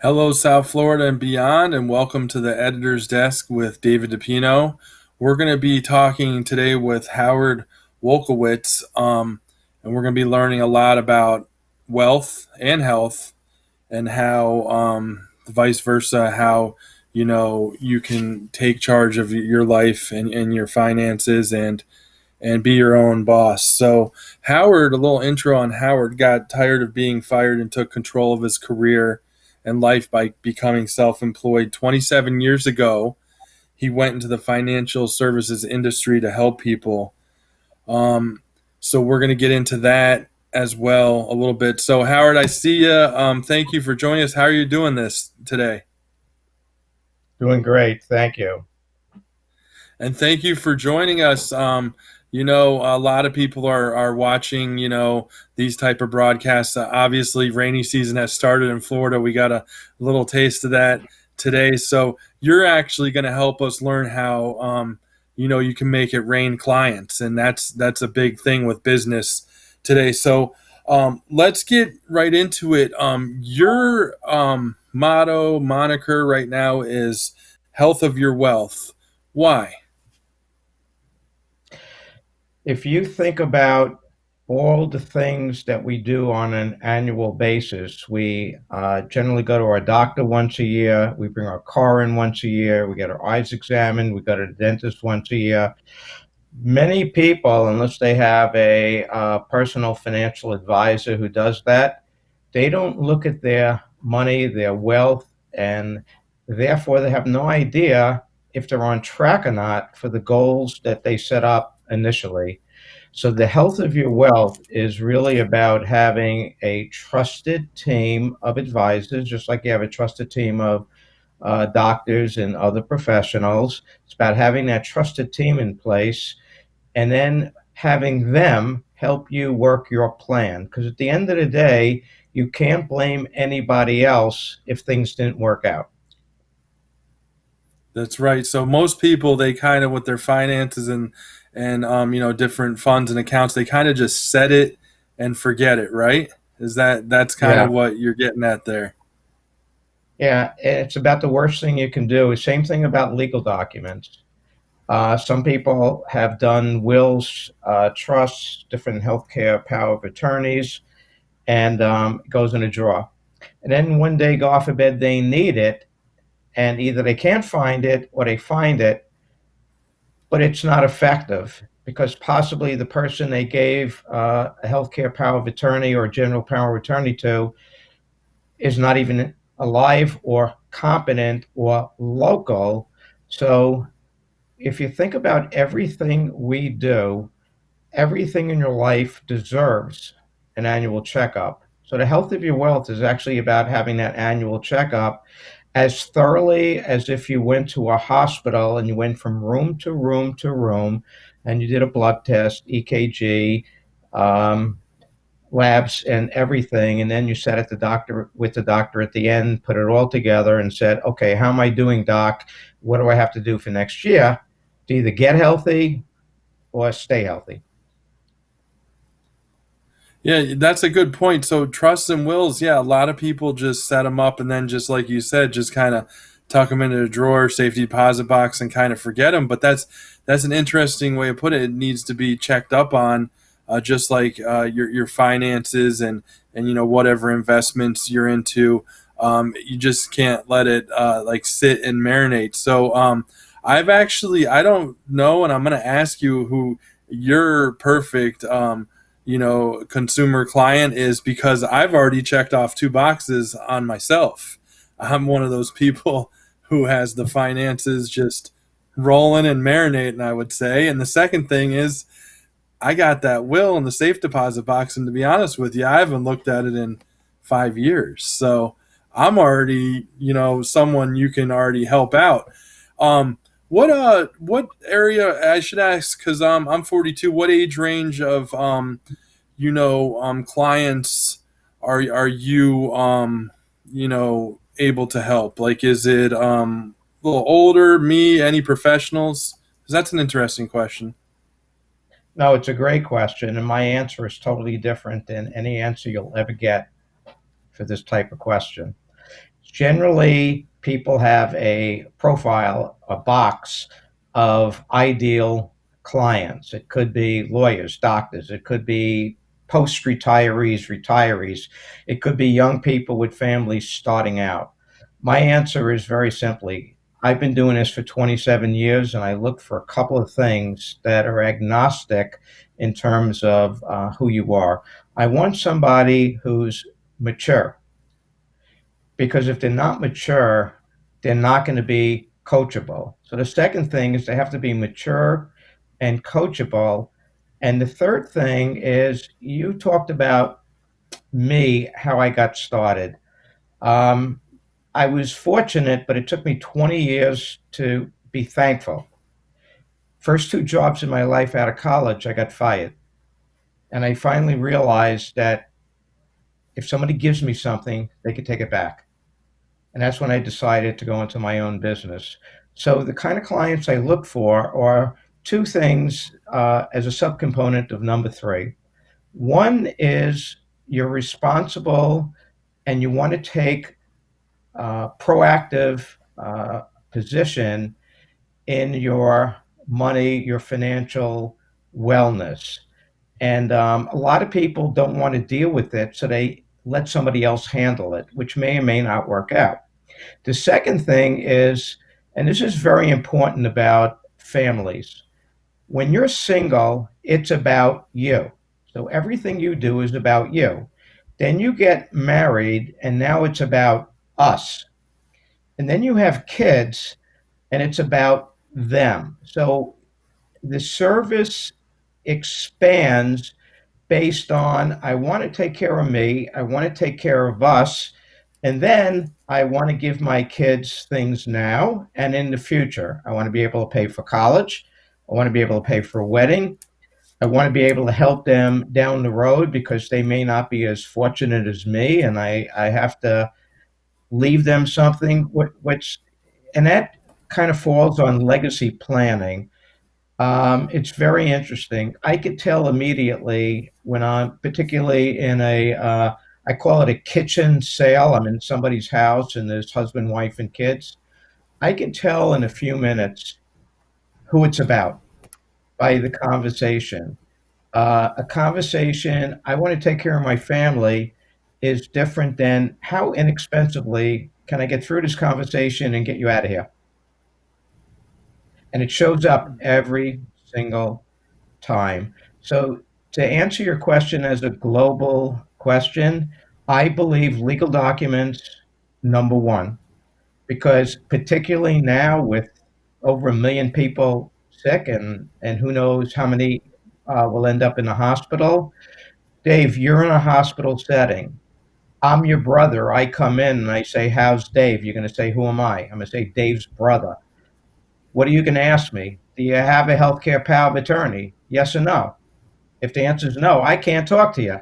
Hello, South Florida and beyond, and welcome to the editor's desk with David DiPino. We're going to be talking today with Howard Wolkowitz, and we're going to be learning a lot about wealth and health, and how vice versa, how you can take charge of your life and your finances and be your own boss. So, Howard, a little intro on Howard, got tired of being fired and took control of his career and life by becoming self employed 27 years ago. He went into the financial services industry to help people. Um, so, we're going to get into that as well a little bit. So, Howard, I see you. Thank you for joining us. How are you doing this today? Doing great, thank you. And thank you for joining us. A lot of people are watching, these type of broadcasts. Obviously, rainy season has started in Florida. We got a little taste of that today. So you're actually going to help us learn how, you can make it rain clients. And that's a big thing with business today. So let's get right into it. Your moniker right now is health of your wealth. Why? If you think about all the things that we do on an annual basis, we generally go to our doctor once a year, we bring our car in once a year, we get our eyes examined, we go to the dentist once a year. Many people, unless they have a personal financial advisor who does that, they don't look at their money, their wealth, and therefore they have no idea if they're on track or not for the goals that they set up initially. So, the health of your wealth is really about having a trusted team of advisors, just like you have a trusted team of doctors and other professionals. It's about having that trusted team in place and then having them help you work your plan. Because at the end of the day, you can't blame anybody else if things didn't work out. That's right. So most people, they kind of, with their finances and different funds and accounts, they kind of just set it and forget it, right? That's kind of Yeah. what you're getting at there? Yeah. It's about the worst thing you can do. Same thing about legal documents. Some people have done wills, trusts, different healthcare power of attorneys, and it goes in a drawer. And then one day, God forbid, they need it, and either they can't find it or they find it, but it's not effective because possibly the person they gave a healthcare power of attorney or general power of attorney to is not even alive or competent or local. So if you think about everything we do, everything in your life deserves an annual checkup. So the health of your wealth is actually about having that annual checkup as thoroughly as if you went to a hospital and you went from room to room to room and you did a blood test, EKG, um, labs, and everything. And then you sat at the doctor with the doctor at the end, put it all together, and said, "Okay, how am I doing, doc? What do I have to do for next year to either get healthy or stay healthy?" Yeah, that's a good point. So trusts and wills, yeah, a lot of people just set them up and then just like you said, just kind of tuck them into a drawer, safety deposit box, and kind of forget them. But that's an interesting way to put it. It needs to be checked up on, just like your finances and whatever investments you're into. You just can't let it like sit and marinate. So I don't know, and I'm going to ask you who your perfect. Consumer client is, because I've already checked off two boxes on myself. I'm one of those people who has the finances just rolling and marinating, I would say. And the second thing is, I got that will in the safe deposit box, and to be honest with you, I haven't looked at it in 5 years. So I'm already, someone you can already help out. What area I should ask? Because I'm 42. What age range of clients are you able to help? Like, is it a little older, me, any professionals? Because that's an interesting question. No, it's a great question, and my answer is totally different than any answer you'll ever get for this type of question. Generally, people have a profile, a box of ideal clients. It could be lawyers, doctors, it could be post retirees, retirees, it could be young people with families starting out. My answer is very simply I've been doing this for 27 years and I look for a couple of things that are agnostic in terms of who you are. I want somebody who's mature, because if they're not mature, they're not going to be coachable. So the second thing is they have to be mature and coachable. And the third thing is you talked about me, how I got started. Um, I was fortunate, but it took me 20 years to be thankful. First two jobs in my life out of college, I got fired. And I finally realized that if somebody gives me something, they could take it back. And that's when I decided to go into my own business. So the kind of clients I look for are two things as a subcomponent of number three. One is you're responsible and you want to take proactive position in your money, your financial wellness. And a lot of people don't want to deal with it, so they let somebody else handle it, which may or may not work out. The second thing is, and this is very important about families, when you're single, it's about you. So everything you do is about you. Then you get married, and now it's about us. And then you have kids, and it's about them. So the service expands based on I want to take care of me, I want to take care of us, and then I want to give my kids things now and in the future. I want to be able to pay for college. I want to be able to pay for a wedding. I want to be able to help them down the road because they may not be as fortunate as me, and I have to leave them something, which, and that kind of falls on legacy planning. It's very interesting. I could tell immediately when I'm particularly in I call it a kitchen sale. I'm in somebody's house and there's husband, wife, and kids. I can tell in a few minutes who it's about by the conversation. A conversation, I want to take care of my family, is different than how inexpensively can I get through this conversation and get you out of here? And it shows up every single time. So, to answer your question as a global question, I believe legal documents, number one, because particularly now with over 1 million people sick and who knows how many will end up in the hospital. Dave, you're in a hospital setting. I'm your brother. I come in and I say, "How's Dave?" You're going to say, "Who am I?" I'm going to say, "Dave's brother." What are you going to ask me? Do you have a healthcare power of attorney? Yes or no? If the answer is no, I can't talk to you.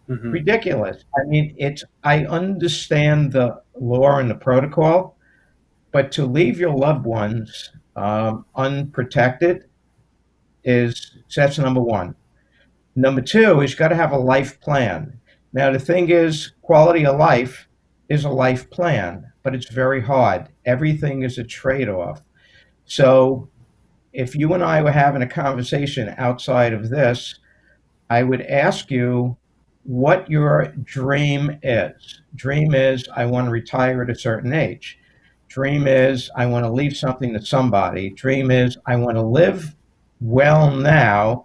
Hmm. Ridiculous. I mean, I understand the law and the protocol, but to leave your loved ones unprotected is that's number one. Number two is you got to have a life plan. Now, the thing is, quality of life is a life plan, but it's very hard. Everything is a trade off. So, if you and I were having a conversation outside of this, I would ask you what your dream is. Dream is I want to retire at a certain age. Dream is I want to leave something to somebody. Dream is I want to live well now.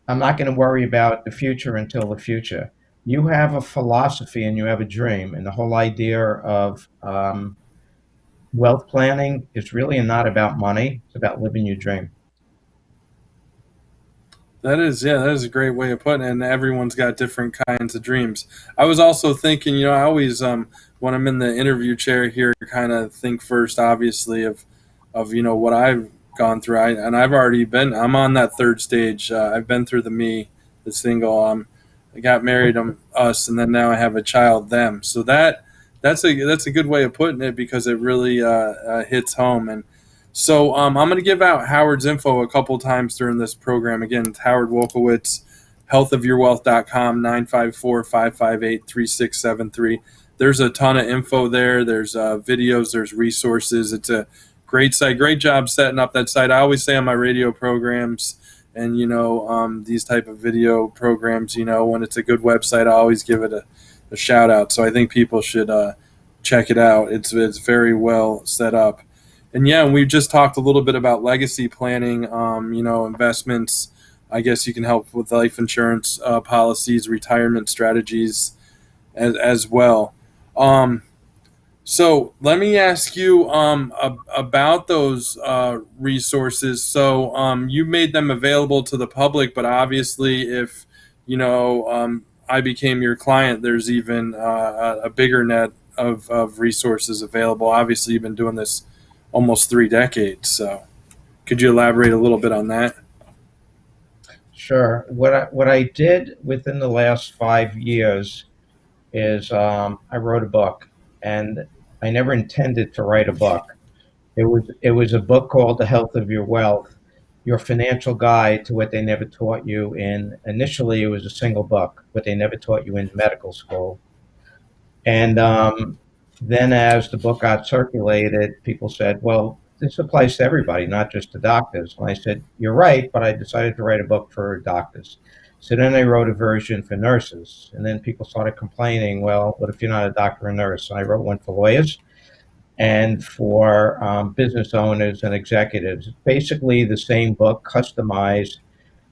I'm not going to worry about the future until the future. You have a philosophy and you have a dream, and the whole idea of wealth planning is really not about money. It's about living your dream. That is, yeah, that is a great way of putting it. And everyone's got different kinds of dreams. I was also thinking, I always, when I'm in the interview chair here, kind of think first, obviously, of what I've gone through. And I've already been. I'm on that third stage. I've been through the single. I got married, us, and then now I have a child, them. So that's a good way of putting it because it really hits home. And so I'm going to give out Howard's info a couple times during this program. Again, it's Howard Wolkowitz, healthofyourwealth.com, 954-558-3673. There's a ton of info there. There's videos, there's resources. It's a great site. Great job setting up that site. I always say on my radio programs and, these type of video programs, when it's a good website, I always give it a shout out. So I think people should check it out. It's very well set up. And yeah, we just talked a little bit about legacy planning, investments. I guess you can help with life insurance policies, retirement strategies as well. Um, so let me ask you about those resources. So you made them available to the public, but obviously, if I became your client, there's even a bigger net of resources available. Obviously, you've been doing this almost 3 decades. So could you elaborate a little bit on that? Sure. What I did within the last 5 years is I wrote a book, and I never intended to write a book. It was a book called The Health of Your Wealth, Your Financial Guide to What They Never Taught You in. Initially, it was a single book, what they never taught you in medical school. And then, as the book got circulated, people said, "Well, this applies to everybody, not just to doctors." And I said, "You're right, but I decided to write a book for doctors." So then I wrote a version for nurses, and then people started complaining, "Well, what if you're not a doctor or nurse?" And I wrote one for lawyers and for business owners and executives. Basically, the same book, customized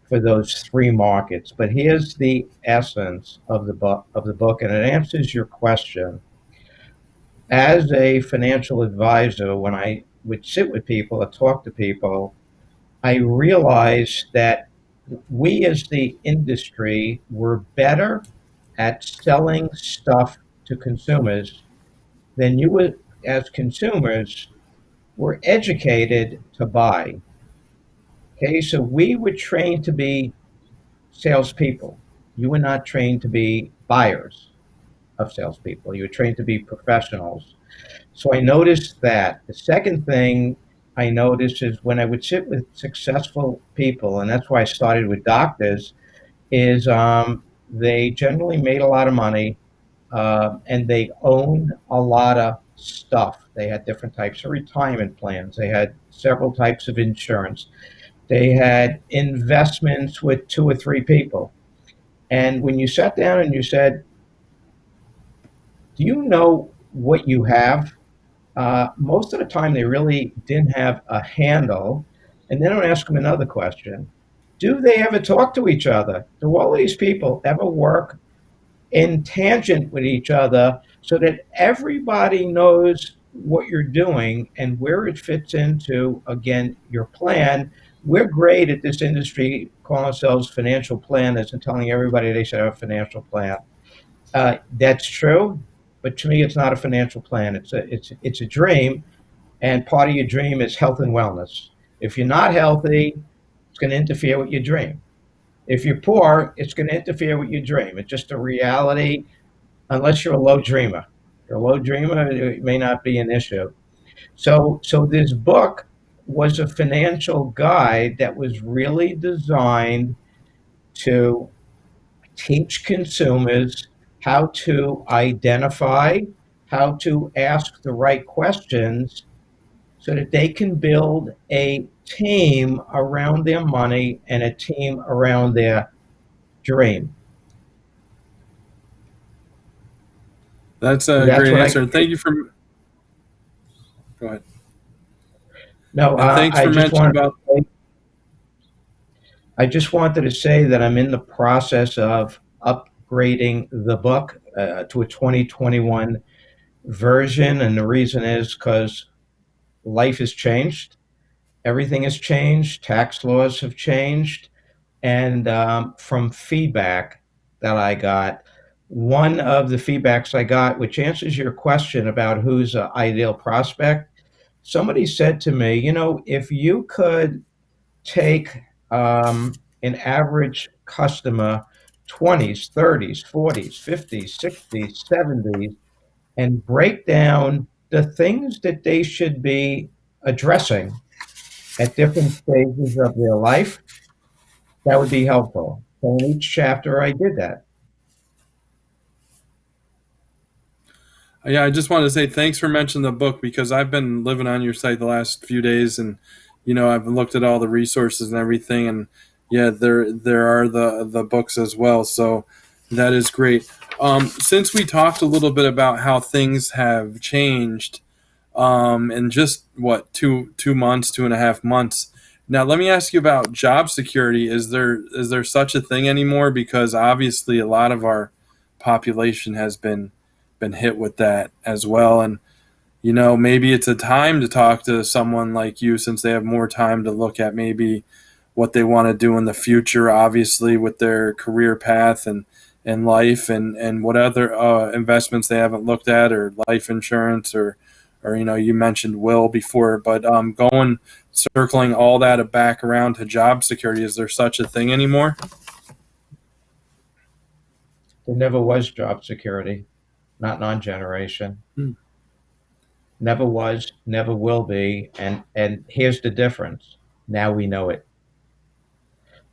for those three markets. But here's the essence of the book, and it answers your question. As a financial advisor, when I would sit with people or talk to people, I realized that we as the industry were better at selling stuff to consumers than you would, as consumers were educated to buy. Okay, so we were trained to be salespeople. You were not trained to be buyers of salespeople. You were trained to be professionals. So I noticed that. The second thing I noticed is when I would sit with successful people, and that's why I started with doctors, is they generally made a lot of money, and they owned a lot of stuff. They had different types of retirement plans. They had several types of insurance. They had investments with two or three people. And when you sat down and you said, "Do you know what you have?" Most of the time, they really didn't have a handle. And then I would ask them another question. Do they ever talk to each other? Do all these people ever work in tangent with each other so that everybody knows what you're doing and where it fits into, again, your plan? We're great at this industry calling ourselves financial planners and telling everybody they should have a financial plan. That's true, but to me, it's not a financial plan. It's a dream, and part of your dream is health and wellness. If you're not healthy, it's going to interfere with your dream. If you're poor, it's going to interfere with your dream. It's just a reality, unless you're a low dreamer. If you're a low dreamer, it may not be an issue. So this book was a financial guide that was really designed to teach consumers how to identify, how to ask the right questions so that they can build a team around their money and a team around their dream. That's So a that's great what I answer. And thank you for go ahead. no. And thanks I for just mentioning wanted about. to say, I just wanted to say that I'm in the process of upgrading the book to a 2021 version, and the reason is because life has changed. Everything has changed. Tax laws have changed. And from feedback that I got, one of the feedbacks I got, which answers your question about who's an ideal prospect, somebody said to me, if you could take an average customer, 20s, 30s, 40s, 50s, 60s, 70s, and break down the things that they should be addressing at different stages of their life, that would be helpful. So in each chapter, I did that. Yeah, I just wanted to say thanks for mentioning the book because I've been living on your site the last few days, and I've looked at all the resources and everything, and yeah, there are the books as well. So that is great. Since we talked a little bit about how things have changed, in just what 2 months, 2.5 months. Now, let me ask you about job security. Is there such a thing anymore? Because obviously, a lot of our population has been hit with that as well. And maybe it's a time to talk to someone like you since they have more time to look at maybe what they want to do in the future, obviously with their career path and life and what other investments they haven't looked at or life insurance or you mentioned will before, but going circling all that back around to job security, is there such a thing anymore? There never was job security, not in our generation. Hmm. Never was, never will be. And here's the difference. Now we know it.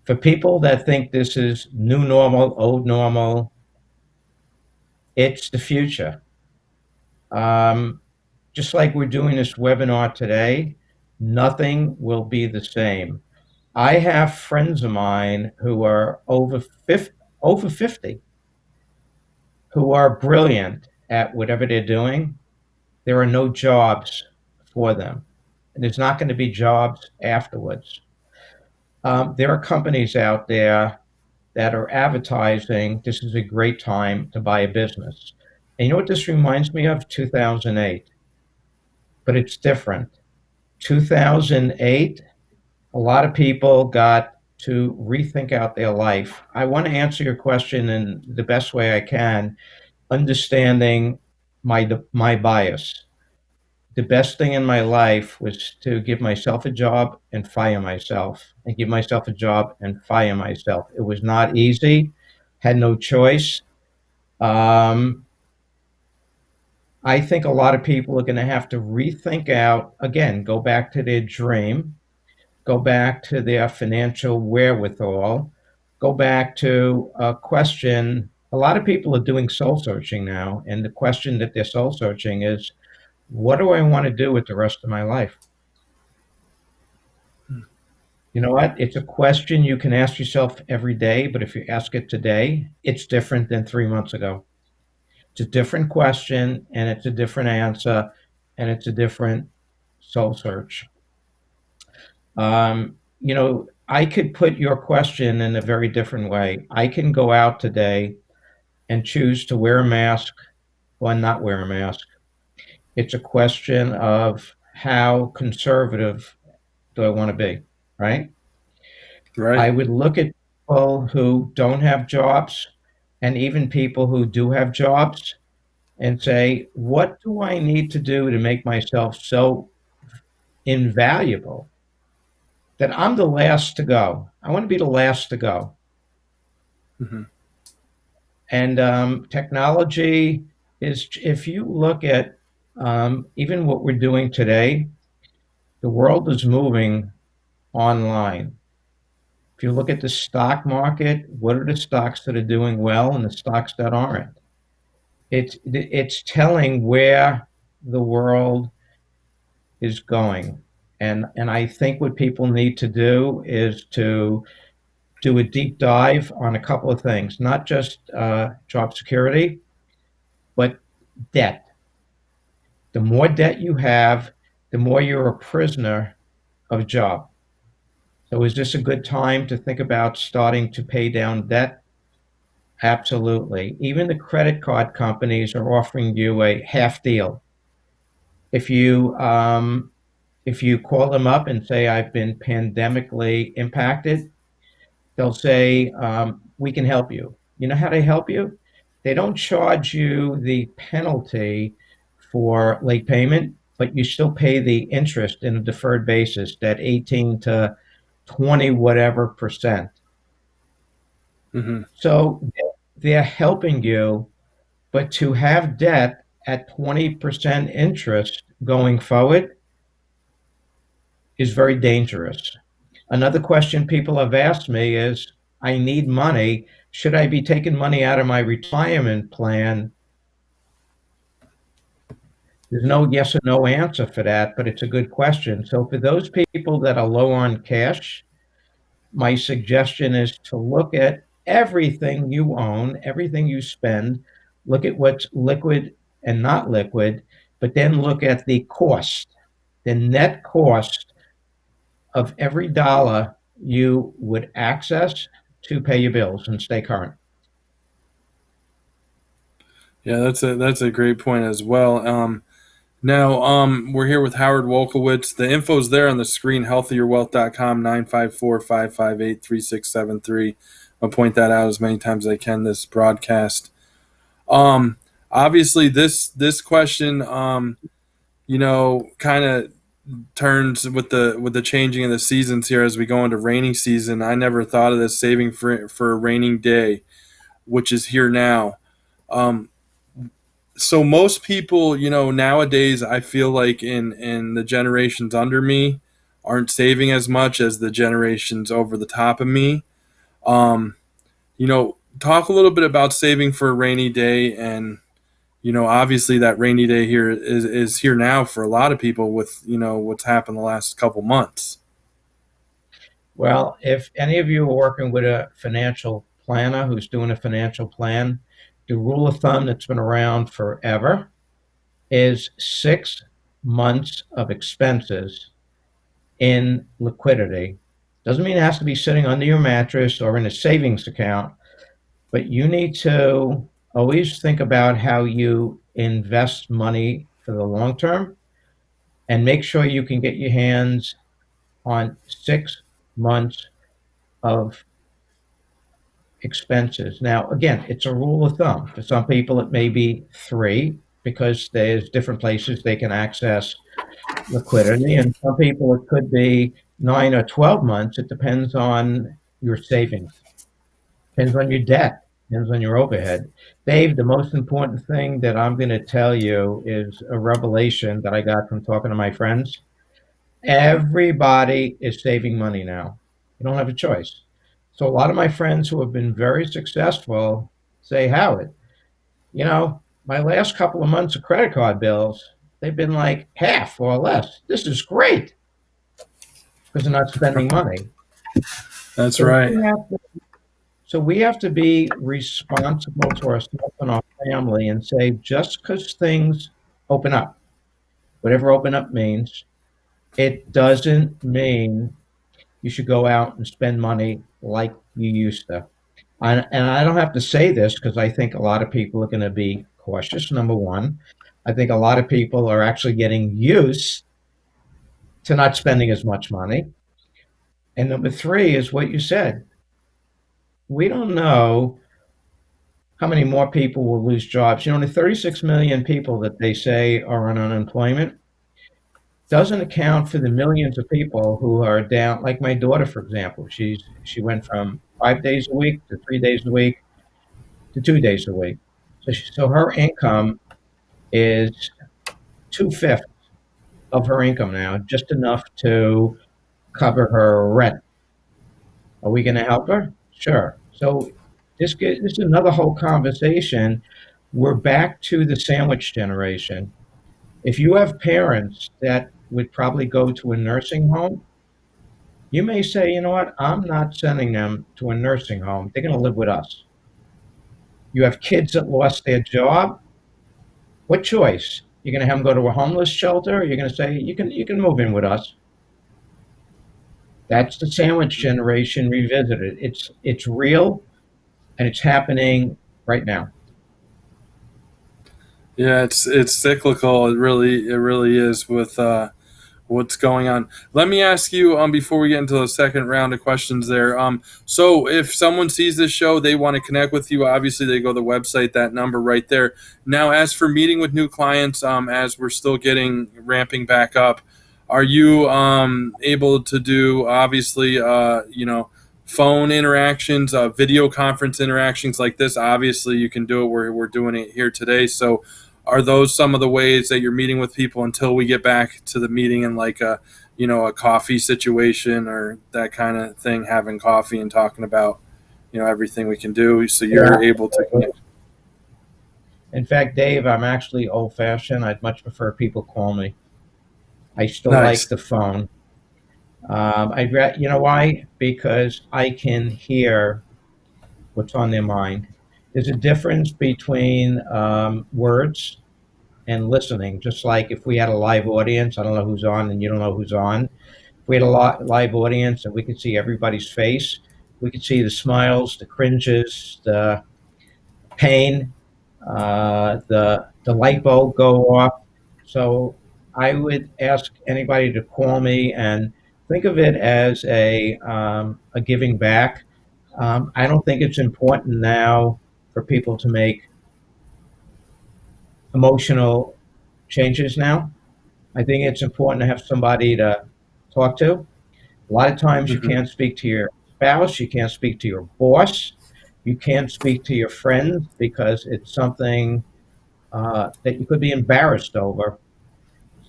For people that think this is new normal, old normal, it's the future. Um, just like we're doing this webinar today, nothing will be the same. I have friends of mine who are over 50, who are brilliant at whatever they're doing. There are no jobs for them. And there's not going to be jobs afterwards. There are companies out there that are advertising this is a great time to buy a business. And you know what this reminds me of? 2008, but it's different. 2008, a lot of people got to rethink out their life. I want to answer your question in the best way I can, understanding my bias. The best thing in my life was to give myself a job and fire myself, and give myself a job and fire myself. It was not easy, had no choice. Um, I think a lot of people are going to have to rethink out again, go back to their dream, go back to their financial wherewithal, go back to a question. A lot of people are doing soul searching now, and the question that they're soul searching is, what do I want to do with the rest of my life? You know what? It's a question you can ask yourself every day, but if you ask it today, it's different than 3 months ago. It's a different question and it's a different answer and it's a different soul search. I could put your question in a very different way. I can go out today and choose to wear a mask or not wear a mask. It's a question of how conservative do I want to be, right? I Right. would look at people who don't have jobs and even people who do have jobs and say, what do I need to do to make myself so invaluable that I'm the last to go? I want to be the last to go. Hmm. And technology is, if you look at even what we're doing today, the world is moving online. If you look at the stock market, what are the stocks that are doing well and the stocks that aren't? It's telling where the world is going. And I think what people need to do is to do a deep dive on a couple of things, not just job security, but debt. The more debt you have, the more you're a prisoner of a job. So is this a good time to think about starting to pay down debt? Absolutely. Even the credit card companies are offering you a half deal. If you if you call them up and say I've been pandemically impacted, they'll say we can help you. You know how they help you? They don't charge you the penalty for late payment, but you still pay the interest in a deferred basis, that 18 to 20 whatever percent. Hmm. So they're helping you, but to have debt at 20% interest going forward is very dangerous. Another question people have asked me is, I need money. Should I be taking money out of my retirement plan? There's no yes or no answer for that, but it's a good question. So for those people that are low on cash, my suggestion is to look at everything you own, everything you spend, look at what's liquid and not liquid, but then look at the cost, the net cost of every dollar you would access to pay your bills and stay current. Yeah, that's a great point as well. Now, we're here with Howard Wolkowitz. The info's there on the screen, healthierwealth.com, 954-558-3673. I'll point that out as many times as I can this broadcast. Um, Obviously, this question, kind of turns with the changing of the seasons here as we go into rainy season. I never thought of this saving for a raining day, which is here now. Um, so most people, nowadays, I feel like in the generations under me aren't saving as much as the generations over the top of me. Um, Talk a little bit about saving for a rainy day, and obviously that rainy day here is here now for a lot of people with what's happened the last couple months. Well, if any of you are working with a financial planner who's doing a financial plan, the rule of thumb that's been around forever is 6 months of expenses in liquidity. Doesn't mean it has to be sitting under your mattress or in a savings account, but you need to always think about how you invest money for the long term and make sure you can get your hands on 6 months of expenses. Now, again, it's a rule of thumb. For some people, it may be three because there's different places they can access liquidity, and some people it could be 9 or 12 months. It depends on your savings, depends on your debt, depends on your overhead. Dave, the most important thing that I'm going to tell you is a revelation that I got from talking to my friends. Everybody is saving money now. You don't have a choice. So a lot of my friends who have been very successful say, Howard, my last couple of months of credit card bills, they've been like half or less. This is great because they're not spending money. That's So right. we have to be responsible to ourselves and our family and say, just because things open up, whatever open up means, it doesn't mean you should go out and spend money like you used to. And I don't have to say this because I think a lot of people are going to be cautious. Number one, I think a lot of people are actually getting used to not spending as much money. And number three is what you said. We don't know how many more people will lose jobs. The 36 million people that they say are on unemployment doesn't account for the millions of people who are down. Like my daughter, for example, she went from 5 days a week to 3 days a week to 2 days a week. So her income is 2/5 of her income now, just enough to cover her rent. Are we going to help her? Sure. So this is another whole conversation. We're back to the sandwich generation. If you have parents that would probably go to a nursing home, you may say, you know what, I'm not sending them to a nursing home. They're going to live with us. You have kids that lost their job. What choice? You're going to have them go to a homeless shelter, or you're going to say you can move in with us. That's the sandwich generation revisited. It's real and it's happening right now. Yeah, it's cyclical. It really is with what's going on. Let me ask you before we get into the second round of questions there. So if someone sees this show, they want to connect with you. Obviously, they go to the website, that number right there. Now, as for meeting with new clients, as we're still getting ramping back up, are you able to do obviously phone interactions, video conference interactions like this? Obviously, you can do it. We're doing it here today. So are those some of the ways that you're meeting with people until we get back to the meeting in like a coffee situation or that kind of thing, having coffee and talking about everything we can do. So Yeah. you're able to connect. In fact, Dave, I'm actually old fashioned. I'd much prefer people call me. I still like Nice. the phone. You know why? Because I can hear what's on their mind. There's a difference between words and listening. Just like if we had a live audience, I don't know who's on, and you don't know who's on. If we had a live audience and we could see everybody's face, we could see the smiles, the cringes, the pain, the light bulb go off. So I would ask anybody to call me and think of it as a giving back. I don't think it's important now for people to make emotional changes now. I think it's important to have somebody to talk to. A lot of times you Hmm. can't speak to your spouse, you can't speak to your boss, you can't speak to your friends because it's something that you could be embarrassed over.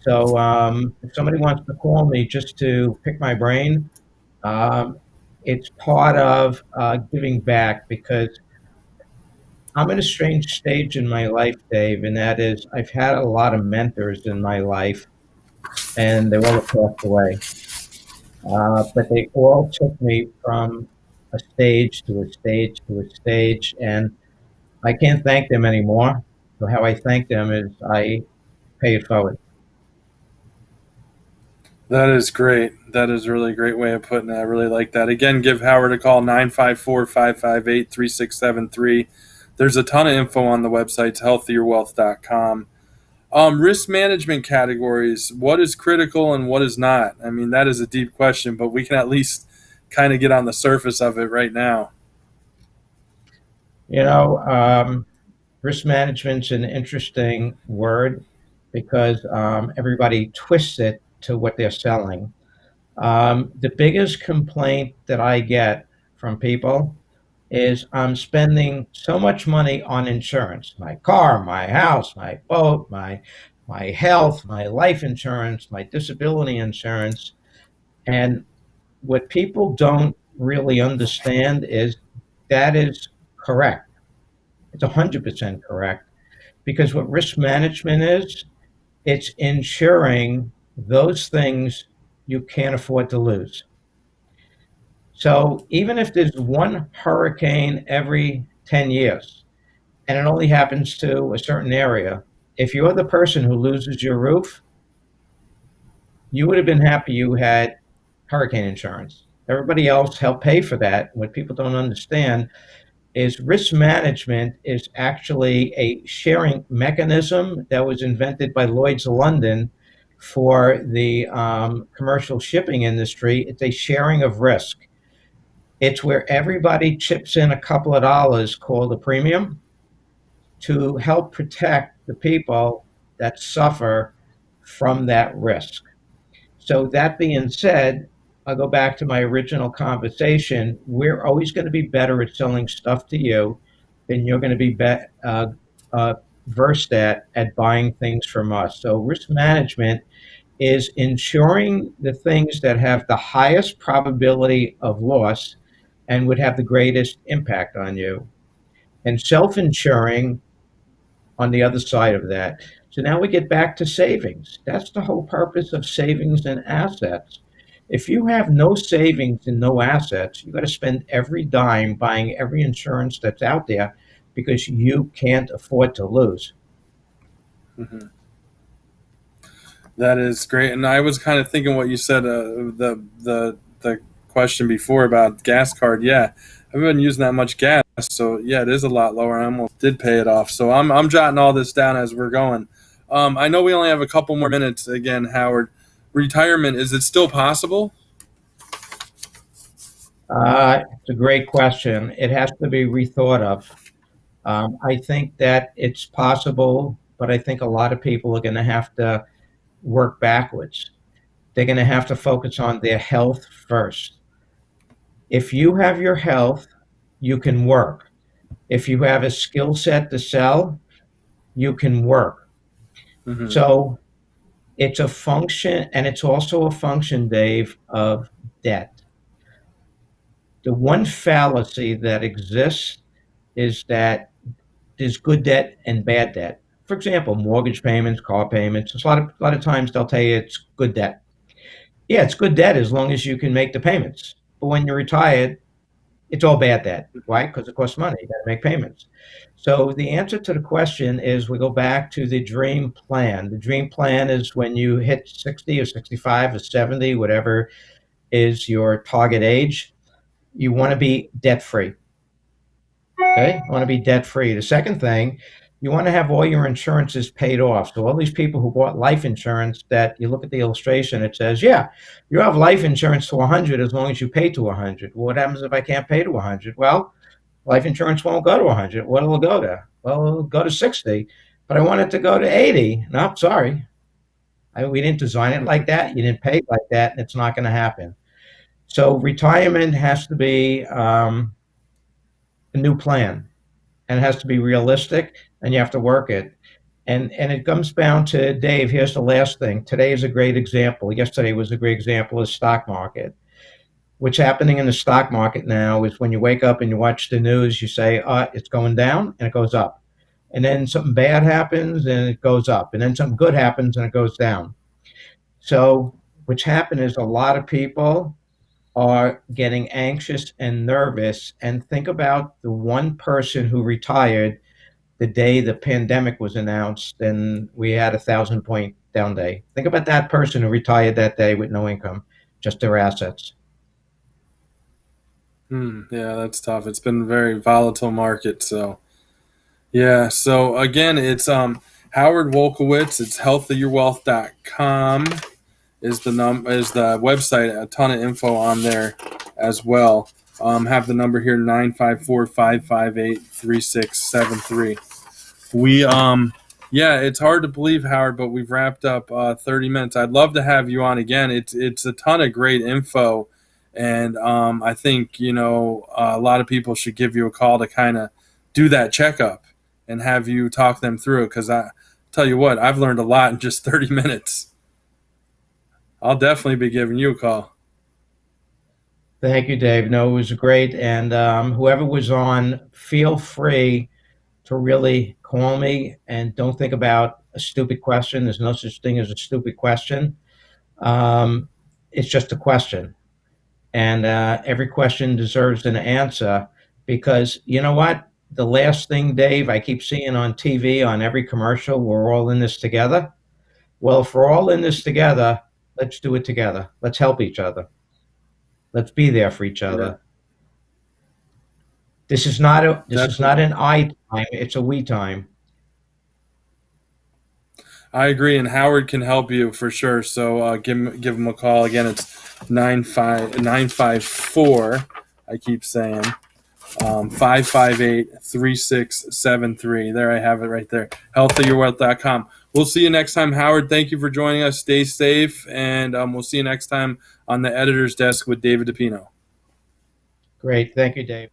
So if somebody wants to call me just to pick my brain, um, it's part of giving back because I'm in a strange stage in my life, Dave, and that is I've had a lot of mentors in my life, and they all have passed away. But they all took me from a stage to a stage to a stage, and I can't thank them anymore. So how I thank them is I pay it forward. That is great. That is a really great way of putting it. I really like that. Again, give Howard a call, 954-558-3673. There's a ton of info on the website, healthierwealth.com. Risk management categories. What is critical and what is not? I mean, that is a deep question, but we can at least kind of get on the surface of it right now. You know, risk management's an interesting word because everybody twists it to what they're selling. The biggest complaint that I get from people is I'm spending so much money on insurance, my car, my house, my boat, my health, my life insurance, my disability insurance. And what people don't really understand is that is correct. It's 100% correct because what risk management is, it's insuring those things you can't afford to lose. So even if there's one hurricane every 10 years and it only happens to a certain area, if you're the person who loses your roof, you would have been happy you had hurricane insurance. Everybody else helped pay for that. What people don't understand is risk management is actually a sharing mechanism that was invented by Lloyd's of London for the commercial shipping industry. It's a sharing of risk. It's where everybody chips in a couple of dollars called a premium to help protect the people that suffer from that risk. So, that being said, I'll go back to my original conversation. We're always going to be better at selling stuff to you than you're going to be uh, versed at buying things from us. So, risk management is ensuring the things that have the highest probability of loss and would have the greatest impact on you. And self insuring on the other side of that. So now we get back to savings. That's the whole purpose of savings and assets. If you have no savings and no assets, you got to spend every dime buying every insurance that's out there because you can't afford to lose. Hmm. That is great. And I was kind of thinking what you said, the question before about gas card. Yeah, I've been using that much gas, so yeah, it is a lot lower. I almost did pay it off. So I'm jotting all this down as we're going. I know we only have a couple more minutes. Again, Howard, retirement, is it still possible? It's a great question. It has to be rethought of. I think that it's possible, but I think a lot of people are going to have to work backwards. They're going to have to focus on their health first. If you have your health, you can work. If you have a skill set to sell, you can work. Hmm. So it's a function, and it's also a function, Dave, of debt. The one fallacy that exists is that there's good debt and bad debt. For example, mortgage payments, car payments. A lot of times they'll tell you it's good debt. Yeah, it's good debt as long as you can make the payments. But when you're retired, it's all bad debt. Why? Because it costs money. You got to make payments. So the answer to the question is we go back to the dream plan. The dream plan is when you hit 60 or 65 or 70, whatever is your target age, you want to be debt free. Okay, you want to be debt free. The second thing, you want to have all your insurances paid off. So all these people who bought life insurance, that you look at the illustration, it says, yeah, you have life insurance to 100 as long as you pay to 100. Well, what happens if I can't pay to 100? Well, life insurance won't go to 100. What will it go to? Well, it'll go to 60, but I want it to go to 80. No, sorry. We didn't design it like that. You didn't pay it like that, and it's not going to happen. So retirement has to be a new plan, and it has to be realistic, and you have to work it. And it comes down to, Dave, here's the last thing. Today is a great example. Yesterday was a great example of the stock market. What's happening in the stock market now is when you wake up and you watch the news, you say, it's going down and it goes up. And then something bad happens and it goes up. And then something good happens and it goes down. So what's happened is a lot of people are getting anxious and nervous. And think about the one person who retired the day the pandemic was announced and we had 1,000 point down day. Think about that person who retired that day with no income, just their assets. Yeah, that's tough. It's been a very volatile market, so yeah. So again, it's Howard Wolkowitz. It's healthyyourwealth.com is the website. A ton of info on there as well. Have the number here 954-558-3673. We yeah, it's hard to believe, Howard, but we've wrapped up 30 minutes. I'd love to have you on again. It's a ton of great info, and I think a lot of people should give you a call to kind of do that checkup and have you talk them through it. Because I tell you what, I've learned a lot in just 30 minutes. I'll definitely be giving you a call. Thank you, Dave. No, it was great. And whoever was on, feel free to really call me and don't think about a stupid question. There's no such thing as a stupid question. Um, it's just a question. And every question deserves an answer because you know what? The last thing, Dave, I keep seeing on TV, on every commercial, we're all in this together. Well, if we're all in this together, let's do it together. Let's help each other. Let's be there for each Yeah, other. This is not definitely. an I time, it's a we time. I agree, and Howard can help you for sure. So give him a call again. It's 954. I keep saying 558-3673. There, I have it right there. Healthyyourwealth.com. We'll see you next time, Howard. Thank you for joining us. Stay safe, and we'll see you next time on the editor's desk with David DiPino. Great. Thank you, Dave.